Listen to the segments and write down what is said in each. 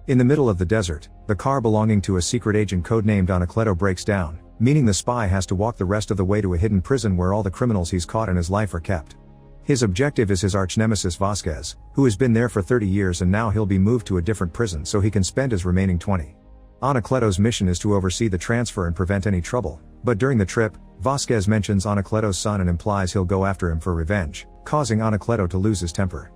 In the middle of the desert, the car belonging to a secret agent codenamed Anacleto breaks down, meaning the spy has to walk the rest of the way to a hidden prison where all the criminals he's caught in his life are kept. His objective is his arch-nemesis Vasquez, who has been there for 30 years and now he'll be moved to a different prison so he can spend his remaining 20. Anacleto's mission is to oversee the transfer and prevent any trouble, but during the trip, Vasquez mentions Anacleto's son and implies he'll go after him for revenge, causing Anacleto to lose his temper.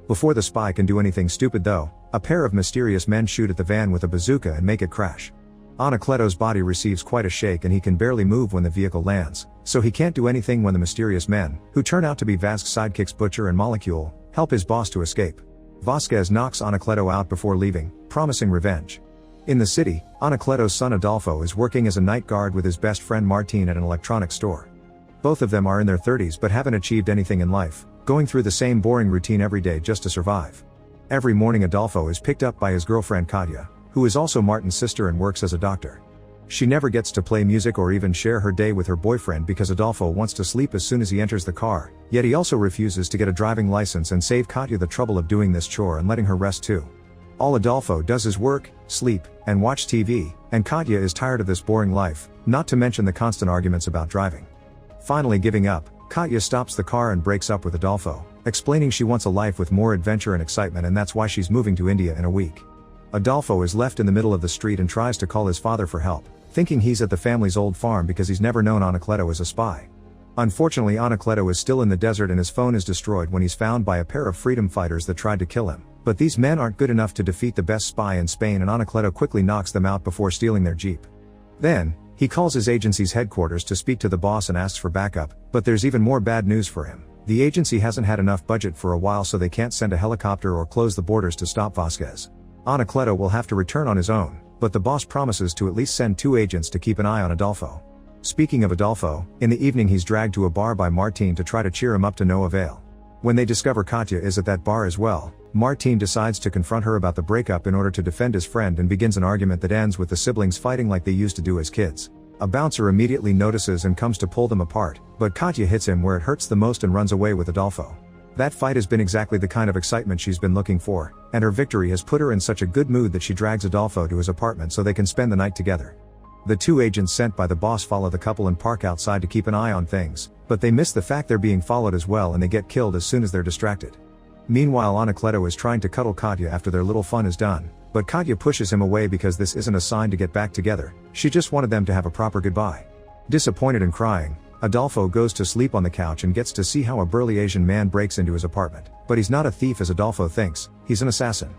Before the spy can do anything stupid though, a pair of mysterious men shoot at the van with a bazooka and make it crash. Anacleto's body receives quite a shake and he can barely move when the vehicle lands, so he can't do anything when the mysterious men, who turn out to be Vasquez's sidekicks Butcher and Molecule, help his boss to escape. Vasquez knocks Anacleto out before leaving, promising revenge. In the city, Anacleto's son Adolfo is working as a night guard with his best friend Martin at an electronics store. Both of them are in their 30s but haven't achieved anything in life, going through the same boring routine every day just to survive. Every morning Adolfo is picked up by his girlfriend Katya, who is also Martin's sister and works as a doctor. She never gets to play music or even share her day with her boyfriend because Adolfo wants to sleep as soon as he enters the car, yet he also refuses to get a driving license and save Katya the trouble of doing this chore and letting her rest too. All Adolfo does is work, sleep, and watch TV, and Katya is tired of this boring life, not to mention the constant arguments about driving. Finally giving up, Katya stops the car and breaks up with Adolfo, explaining she wants a life with more adventure and excitement and that's why she's moving to India in a week. Adolfo is left in the middle of the street and tries to call his father for help, thinking he's at the family's old farm because he's never known Anacleto as a spy. Unfortunately Anacleto is still in the desert and his phone is destroyed when he's found by a pair of freedom fighters that tried to kill him, but these men aren't good enough to defeat the best spy in Spain and Anacleto quickly knocks them out before stealing their jeep. Then, he calls his agency's headquarters to speak to the boss and asks for backup, but there's even more bad news for him. The agency hasn't had enough budget for a while so they can't send a helicopter or close the borders to stop Vasquez. Anacleto will have to return on his own, but the boss promises to at least send 2 agents to keep an eye on Adolfo. Speaking of Adolfo, in the evening he's dragged to a bar by Martin to try to cheer him up to no avail. When they discover Katya is at that bar as well, Martin decides to confront her about the breakup in order to defend his friend and begins an argument that ends with the siblings fighting like they used to do as kids. A bouncer immediately notices and comes to pull them apart, but Katya hits him where it hurts the most and runs away with Adolfo. That fight has been exactly the kind of excitement she's been looking for, and her victory has put her in such a good mood that she drags Adolfo to his apartment so they can spend the night together. The 2 agents sent by the boss follow the couple and park outside to keep an eye on things, but they miss the fact they're being followed as well and they get killed as soon as they're distracted. Meanwhile Anacleto is trying to cuddle Katya after their little fun is done, but Katya pushes him away because this isn't a sign to get back together, she just wanted them to have a proper goodbye. Disappointed and crying, Adolfo goes to sleep on the couch and gets to see how a burly Asian man breaks into his apartment, but he's not a thief as Adolfo thinks, he's an assassin.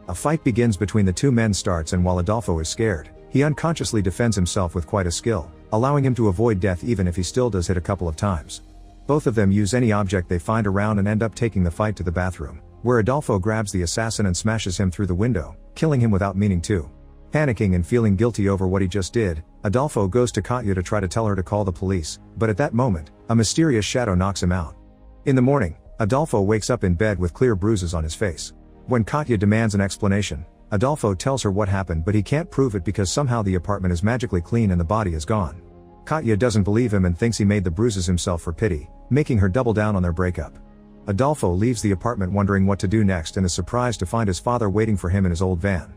A fight begins between the 2 men starts and while Adolfo is scared, he unconsciously defends himself with quite a skill, allowing him to avoid death even if he still does hit a couple of times. Both of them use any object they find around and end up taking the fight to the bathroom, where Adolfo grabs the assassin and smashes him through the window, killing him without meaning to. Panicking and feeling guilty over what he just did, Adolfo goes to Katya to try to tell her to call the police, but at that moment, a mysterious shadow knocks him out. In the morning, Adolfo wakes up in bed with clear bruises on his face. When Katya demands an explanation, Adolfo tells her what happened but he can't prove it because somehow the apartment is magically clean and the body is gone. Katya doesn't believe him and thinks he made the bruises himself for pity, making her double down on their breakup. Adolfo leaves the apartment wondering what to do next and is surprised to find his father waiting for him in his old van.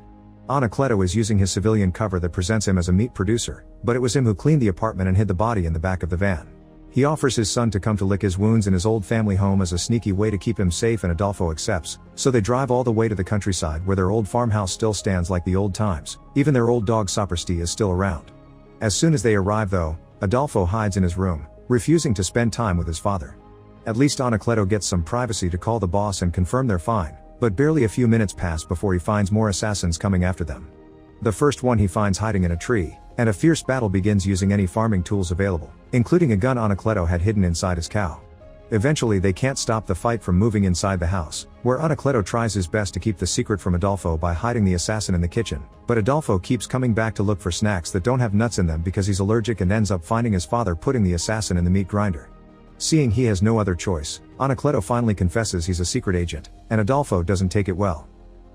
Anacleto is using his civilian cover that presents him as a meat producer, but it was him who cleaned the apartment and hid the body in the back of the van. He offers his son to come to lick his wounds in his old family home as a sneaky way to keep him safe and Adolfo accepts, so they drive all the way to the countryside where their old farmhouse still stands like the old times, even their old dog Sapristi is still around. As soon as they arrive though, Adolfo hides in his room, refusing to spend time with his father. At least Anacleto gets some privacy to call the boss and confirm they're fine, but barely a few minutes pass before he finds more assassins coming after them. The first one he finds hiding in a tree, and a fierce battle begins using any farming tools available, including a gun Anacleto had hidden inside his cow. Eventually they can't stop the fight from moving inside the house, where Anacleto tries his best to keep the secret from Adolfo by hiding the assassin in the kitchen, but Adolfo keeps coming back to look for snacks that don't have nuts in them because he's allergic and ends up finding his father putting the assassin in the meat grinder. Seeing he has no other choice, Anacleto finally confesses he's a secret agent, and Adolfo doesn't take it well.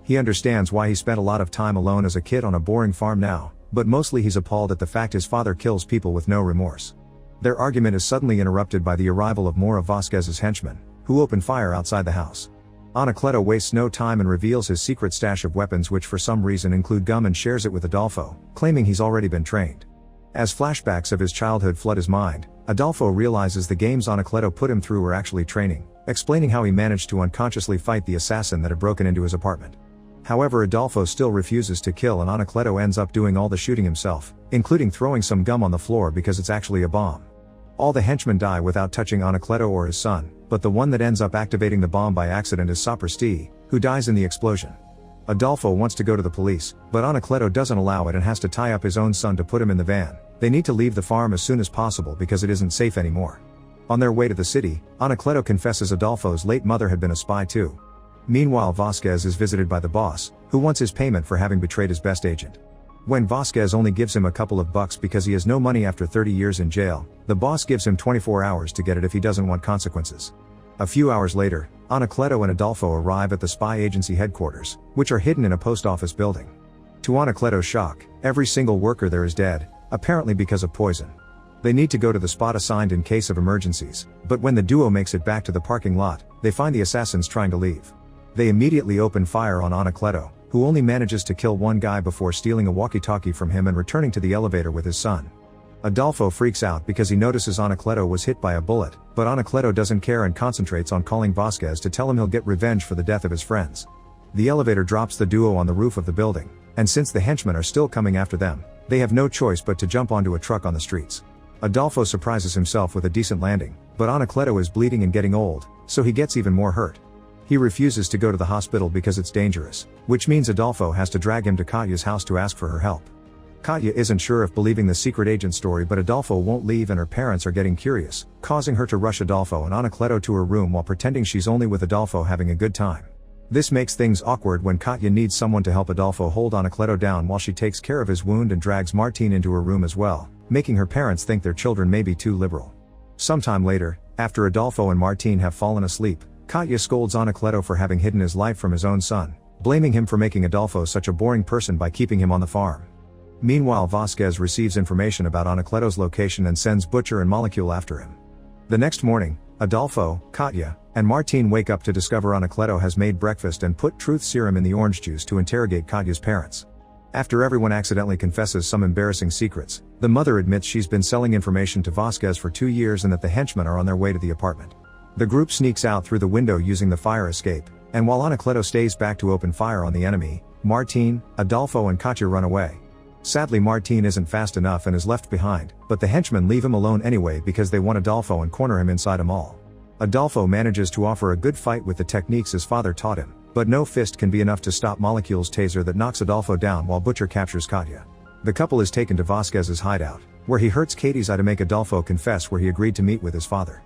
He understands why he spent a lot of time alone as a kid on a boring farm now, but mostly he's appalled at the fact his father kills people with no remorse. Their argument is suddenly interrupted by the arrival of more of Vasquez's henchmen, who open fire outside the house. Anacleto wastes no time and reveals his secret stash of weapons, which for some reason include gum, and shares it with Adolfo, claiming he's already been trained. As flashbacks of his childhood flood his mind, Adolfo realizes the games Anacleto put him through were actually training, explaining how he managed to unconsciously fight the assassin that had broken into his apartment. However, Adolfo still refuses to kill, and Anacleto ends up doing all the shooting himself, including throwing some gum on the floor because it's actually a bomb. All the henchmen die without touching Anacleto or his son, but the one that ends up activating the bomb by accident is Sapristi, who dies in the explosion. Adolfo wants to go to the police, but Anacleto doesn't allow it and has to tie up his own son to put him in the van. They need to leave the farm as soon as possible because it isn't safe anymore. On their way to the city, Anacleto confesses Adolfo's late mother had been a spy too. Meanwhile, Vasquez is visited by the boss, who wants his payment for having betrayed his best agent. When Vasquez only gives him a couple of bucks because he has no money after 30 years in jail, the boss gives him 24 hours to get it if he doesn't want consequences. A few hours later, Anacleto and Adolfo arrive at the spy agency headquarters, which are hidden in a post office building. To Anacleto's shock, every single worker there is dead, apparently because of poison. They need to go to the spot assigned in case of emergencies, but when the duo makes it back to the parking lot, they find the assassins trying to leave. They immediately open fire on Anacleto, who only manages to kill one guy before stealing a walkie-talkie from him and returning to the elevator with his son. Adolfo freaks out because he notices Anacleto was hit by a bullet, but Anacleto doesn't care and concentrates on calling Vasquez to tell him he'll get revenge for the death of his friends. The elevator drops the duo on the roof of the building, and since the henchmen are still coming after them, they have no choice but to jump onto a truck on the streets. Adolfo surprises himself with a decent landing, but Anacleto is bleeding and getting old, so he gets even more hurt. He refuses to go to the hospital because it's dangerous, which means Adolfo has to drag him to Katya's house to ask for her help. Katya isn't sure if believing the secret agent story, but Adolfo won't leave and her parents are getting curious, causing her to rush Adolfo and Anacleto to her room while pretending she's only with Adolfo having a good time. This makes things awkward when Katya needs someone to help Adolfo hold Anacleto down while she takes care of his wound and drags Martín into her room as well, making her parents think their children may be too liberal. Sometime later, after Adolfo and Martín have fallen asleep, Katya scolds Anacleto for having hidden his life from his own son, blaming him for making Adolfo such a boring person by keeping him on the farm. Meanwhile, Vasquez receives information about Anacleto's location and sends Butcher and Molecule after him. The next morning, Adolfo, Katya, and Martín wake up to discover Anacleto has made breakfast and put truth serum in the orange juice to interrogate Katya's parents. After everyone accidentally confesses some embarrassing secrets, the mother admits she's been selling information to Vasquez for 2 years and that the henchmen are on their way to the apartment. The group sneaks out through the window using the fire escape, and while Anacleto stays back to open fire on the enemy, Martín, Adolfo and Katya run away. Sadly, Martín isn't fast enough and is left behind, but the henchmen leave him alone anyway because they want Adolfo and corner him inside a mall. Adolfo manages to offer a good fight with the techniques his father taught him, but no fist can be enough to stop Molecule's taser that knocks Adolfo down while Butcher captures Katya. The couple is taken to Vasquez's hideout, where he hurts Katie's eye to make Adolfo confess where he agreed to meet with his father.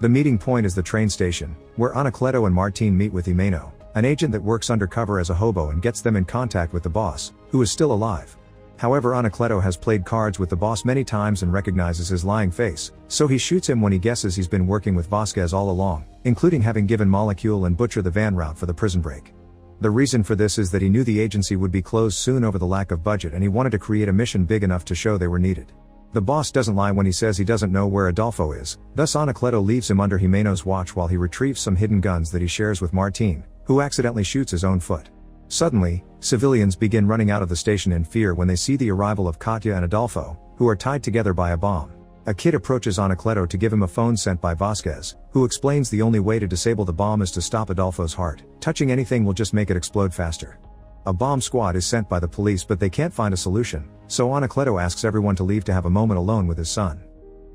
The meeting point is the train station, where Anacleto and Martín meet with Jimeno, an agent that works undercover as a hobo and gets them in contact with the boss, who is still alive. However, Anacleto has played cards with the boss many times and recognizes his lying face, so he shoots him when he guesses he's been working with Vasquez all along, including having given Molecule and Butcher the van route for the prison break. The reason for this is that he knew the agency would be closed soon over the lack of budget and he wanted to create a mission big enough to show they were needed. The boss doesn't lie when he says he doesn't know where Adolfo is, thus Anacleto leaves him under Jimeno's watch while he retrieves some hidden guns that he shares with Martín, who accidentally shoots his own foot. Suddenly, civilians begin running out of the station in fear when they see the arrival of Katya and Adolfo, who are tied together by a bomb. A kid approaches Anacleto to give him a phone sent by Vasquez, who explains the only way to disable the bomb is to stop Adolfo's heart. Touching anything will just make it explode faster. A bomb squad is sent by the police but they can't find a solution, so Anacleto asks everyone to leave to have a moment alone with his son.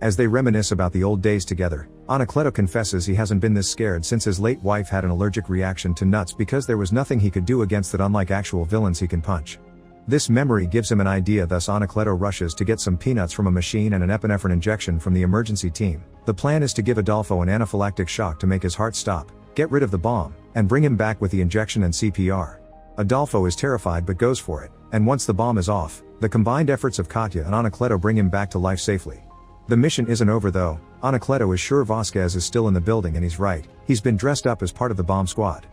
As they reminisce about the old days together, Anacleto confesses he hasn't been this scared since his late wife had an allergic reaction to nuts because there was nothing he could do against that, unlike actual villains he can punch. This memory gives him an idea, thus Anacleto rushes to get some peanuts from a machine and an epinephrine injection from the emergency team. The plan is to give Adolfo an anaphylactic shock to make his heart stop, get rid of the bomb, and bring him back with the injection and CPR. Adolfo is terrified but goes for it, and once the bomb is off, the combined efforts of Katya and Anacleto bring him back to life safely. The mission isn't over though. Anacleto is sure Vasquez is still in the building and he's right, he's been dressed up as part of the bomb squad.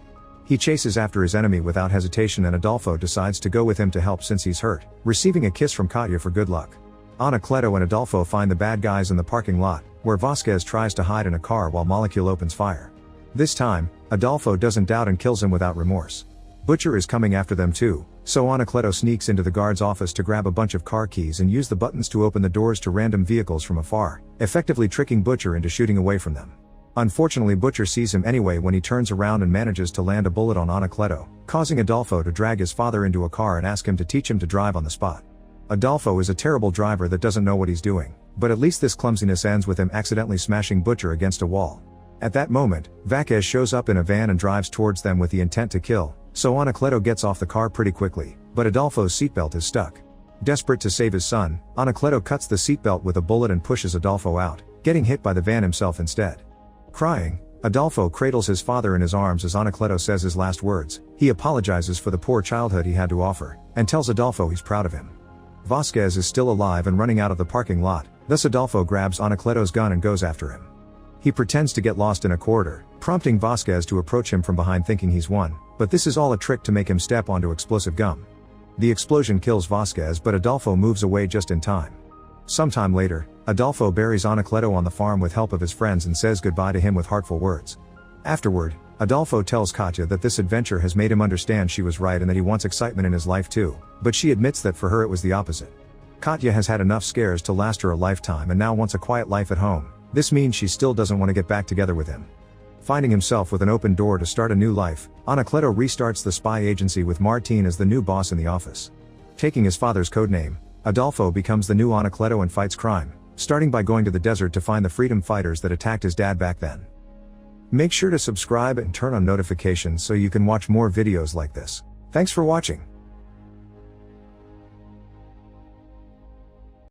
He chases after his enemy without hesitation and Adolfo decides to go with him to help since he's hurt, receiving a kiss from Katya for good luck. Anacleto and Adolfo find the bad guys in the parking lot, where Vasquez tries to hide in a car while Molecule opens fire. This time, Adolfo doesn't doubt and kills him without remorse. Butcher is coming after them too, so Anacleto sneaks into the guard's office to grab a bunch of car keys and use the buttons to open the doors to random vehicles from afar, effectively tricking Butcher into shooting away from them. Unfortunately, Butcher sees him anyway when he turns around and manages to land a bullet on Anacleto, causing Adolfo to drag his father into a car and ask him to teach him to drive on the spot. Adolfo is a terrible driver that doesn't know what he's doing, but at least this clumsiness ends with him accidentally smashing Butcher against a wall. At that moment, Vázquez shows up in a van and drives towards them with the intent to kill, so Anacleto gets off the car pretty quickly, but Adolfo's seatbelt is stuck. Desperate to save his son, Anacleto cuts the seatbelt with a bullet and pushes Adolfo out, getting hit by the van himself instead. Crying, Adolfo cradles his father in his arms as Anacleto says his last words. He apologizes for the poor childhood he had to offer, and tells Adolfo he's proud of him. Vázquez is still alive and running out of the parking lot, thus Adolfo grabs Anacleto's gun and goes after him. He pretends to get lost in a corridor, prompting Vázquez to approach him from behind thinking he's won, but this is all a trick to make him step onto explosive gum. The explosion kills Vázquez, but Adolfo moves away just in time. Sometime later, Adolfo buries Anacleto on the farm with help of his friends and says goodbye to him with heartful words. Afterward, Adolfo tells Katya that this adventure has made him understand she was right and that he wants excitement in his life too, but she admits that for her it was the opposite. Katya has had enough scares to last her a lifetime and now wants a quiet life at home. This means she still doesn't want to get back together with him. Finding himself with an open door to start a new life, Anacleto restarts the spy agency with Martín as the new boss in the office. Taking his father's codename, Adolfo becomes the new Anacleto and fights crime, starting by going to the desert to find the freedom fighters that attacked his dad back then. Make sure to subscribe and turn on notifications so you can watch more videos like this. Thanks for watching.